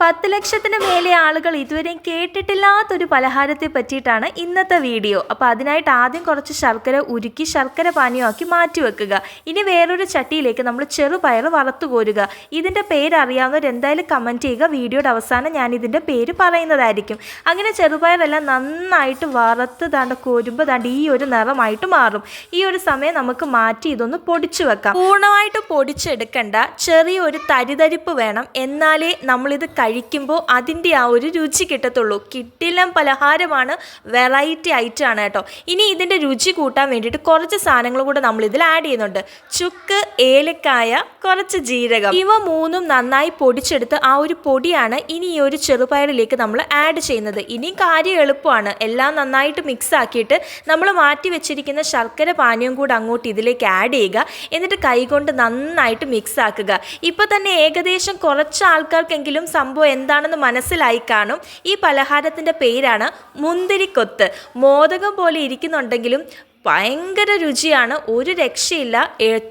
10 ലക്ഷത്തിന് മേലെ ആളുകൾ ഇതുവരെയും കേട്ടിട്ടില്ലാത്തൊരു പലഹാരത്തെ പറ്റിയിട്ടാണ് ഇന്നത്തെ വീഡിയോ. അപ്പോൾ അതിനായിട്ട് ആദ്യം കുറച്ച് ശർക്കര ഉരുക്കി ശർക്കര പാനീയമാക്കി മാറ്റി വെക്കുക. ഇനി വേറൊരു ചട്ടിയിലേക്ക് നമ്മൾ ചെറുപയർ വറുത്തു കോരുക. ഇതിൻ്റെ പേര് അറിയാവുന്നവർ എന്തായാലും കമൻറ്റ് ചെയ്യുക. വീഡിയോയുടെ അവസാനം ഞാൻ ഇതിൻ്റെ പേര് പറയുന്നതായിരിക്കും. അങ്ങനെ ചെറുപയറെല്ലാം നന്നായിട്ട് വറുത്ത് കോരുമ്പോൾ ഈ ഒരു നിറമായിട്ട് മാറും. ഈ ഒരു സമയം നമുക്ക് മാറ്റി ഇതൊന്ന് പൊടിച്ചു വെക്കാം. പൂർണ്ണമായിട്ട് പൊടിച്ചെടുക്കണ്ട, ചെറിയൊരു തരിതരിപ്പ് വേണം. എന്നാലേ നമ്മളിത് കഴിക്കുമ്പോൾ അതിൻ്റെ ആ ഒരു രുചി കിട്ടത്തുള്ളൂ. കിട്ടില്ലം പലഹാരമാണ്, വെറൈറ്റി ഐറ്റം ആണ് കേട്ടോ. ഇനി ഇതിൻ്റെ രുചി കൂട്ടാൻ വേണ്ടിയിട്ട് കുറച്ച് സാധനങ്ങൾ കൂടെ നമ്മൾ ഇതിൽ ആഡ് ചെയ്യുന്നുണ്ട്. ചുക്ക്, ഏലക്കായ, കുറച്ച് ജീരകം, ഇവ മൂന്നും നന്നായി പൊടിച്ചെടുത്ത് ആ ഒരു പൊടിയാണ് ഇനി ഈ ഒരു ചെറുപയറിലേക്ക് നമ്മൾ ആഡ് ചെയ്യുന്നത്. ഇനി കാര്യം എളുപ്പമാണ്. എല്ലാം നന്നായിട്ട് മിക്സ് ആക്കിയിട്ട് നമ്മൾ മാറ്റി വെച്ചിരിക്കുന്ന ശർക്കര പാനീയം കൂടെ അങ്ങോട്ട് ഇതിലേക്ക് ആഡ് ചെയ്യുക. എന്നിട്ട് കൈകൊണ്ട് നന്നായിട്ട് മിക്സ് ആക്കുക. ഇപ്പോൾ തന്നെ ഏകദേശം കുറച്ച് ആൾക്കാർക്കെങ്കിലും സംഭവം എന്താണെന്ന് മനസ്സിലായി കാണും. ഈ പലഹാരത്തിൻ്റെ പേരാണ് മുന്തിരിക്കൊത്ത്. മോദകം പോലെ ഇരിക്കുന്നുണ്ടെങ്കിലും ഭയങ്കര രുചിയാണ്, ഒരു രക്ഷയില്ല.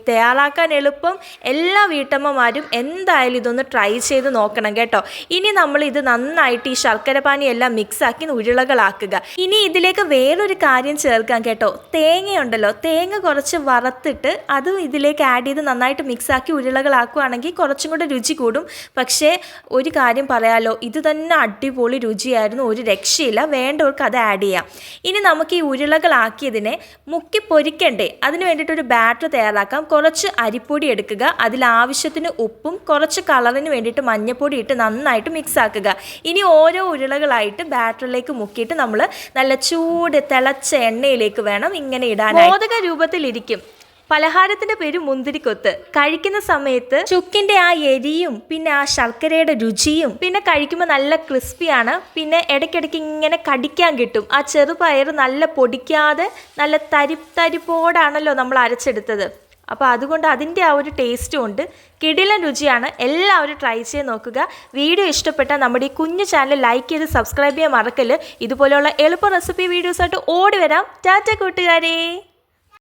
തയ്യാറാക്കാൻ എളുപ്പം. എല്ലാ വീട്ടമ്മമാരും എന്തായാലും ഇതൊന്ന് ട്രൈ ചെയ്ത് നോക്കണം കേട്ടോ. ഇനി നമ്മൾ ഇത് നന്നായിട്ട് ഈ ശർക്കര പാനി എല്ലാം മിക്സാക്കി ഉരുളകളാക്കുക. ഇനി ഇതിലേക്ക് വേറൊരു കാര്യം ചേർക്കാം കേട്ടോ. തേങ്ങയുണ്ടല്ലോ, തേങ്ങ കുറച്ച് വറുത്തിട്ട് അതും ഇതിലേക്ക് ആഡ് ചെയ്ത് നന്നായിട്ട് മിക്സാക്കി ഉരുളകളാക്കുകയാണെങ്കിൽ കുറച്ചും കൂടെ രുചി കൂടും. പക്ഷേ ഒരു കാര്യം പറയാലോ, ഇത് തന്നെ അടിപൊളി രുചിയായിരുന്നു, ഒരു രക്ഷയില്ല. വേണ്ടവർക്ക് അത് ആഡ് ചെയ്യാം. ഇനി നമുക്ക് ഈ ഉരുളകളാക്കിയതിനെ മുക്കി പൊരിക്കണ്ടേ, അതിന് വേണ്ടിയിട്ടൊരു ബാറ്റർ തയ്യാറാക്കാം. കുറച്ച് അരിപ്പൊടി എടുക്കുക, അതിലാവശ്യത്തിന് ഉപ്പും കുറച്ച് കളറിന് വേണ്ടിയിട്ട് മഞ്ഞൾപ്പൊടി ഇട്ട് നന്നായിട്ട് മിക്സ് ആക്കുക. ഇനി ഓരോ ഉരുളകളായിട്ട് ബാറ്ററിലേക്ക് മുക്കിയിട്ട് നമ്മൾ നല്ല ചൂട് തിളച്ച എണ്ണയിലേക്ക് വേണം ഇങ്ങനെ ഇടാൻ. മോദക രൂപത്തിലിരിക്കും. പലഹാരത്തിൻ്റെ പേര് മുന്തിരിക്കൊത്ത്. കഴിക്കുന്ന സമയത്ത് ചുക്കിൻ്റെ ആ എരിയും പിന്നെ ആ ശർക്കരയുടെ രുചിയും പിന്നെ കഴിക്കുമ്പോൾ നല്ല ക്രിസ്പിയാണ്. പിന്നെ ഇടയ്ക്കിടയ്ക്ക് ഇങ്ങനെ കടിക്കാൻ കിട്ടും. ആ ചെറുപയർ നല്ല പൊടിക്കാതെ നല്ല തരിപ്പോടാണല്ലോ നമ്മൾ അരച്ചെടുത്തത്. അപ്പോൾ അതുകൊണ്ട് അതിൻ്റെ ആ ഒരു ടേസ്റ്റും ഉണ്ട്. കിടിലൻ രുചിയാണ്. എല്ലാവരും ട്രൈ ചെയ്ത് നോക്കുക. വീഡിയോ ഇഷ്ടപ്പെട്ടാൽ നമ്മുടെ ഈ കുഞ്ഞു ചാനൽ ലൈക്ക് ചെയ്ത് സബ്സ്ക്രൈബ് ചെയ്യാൻ മറക്കല്ല്. ഇതുപോലെയുള്ള എളുപ്പ റെസിപ്പി വീഡിയോസായിട്ട് ഓടി വരാം. ടാറ്റ കൂട്ടുകാരേ.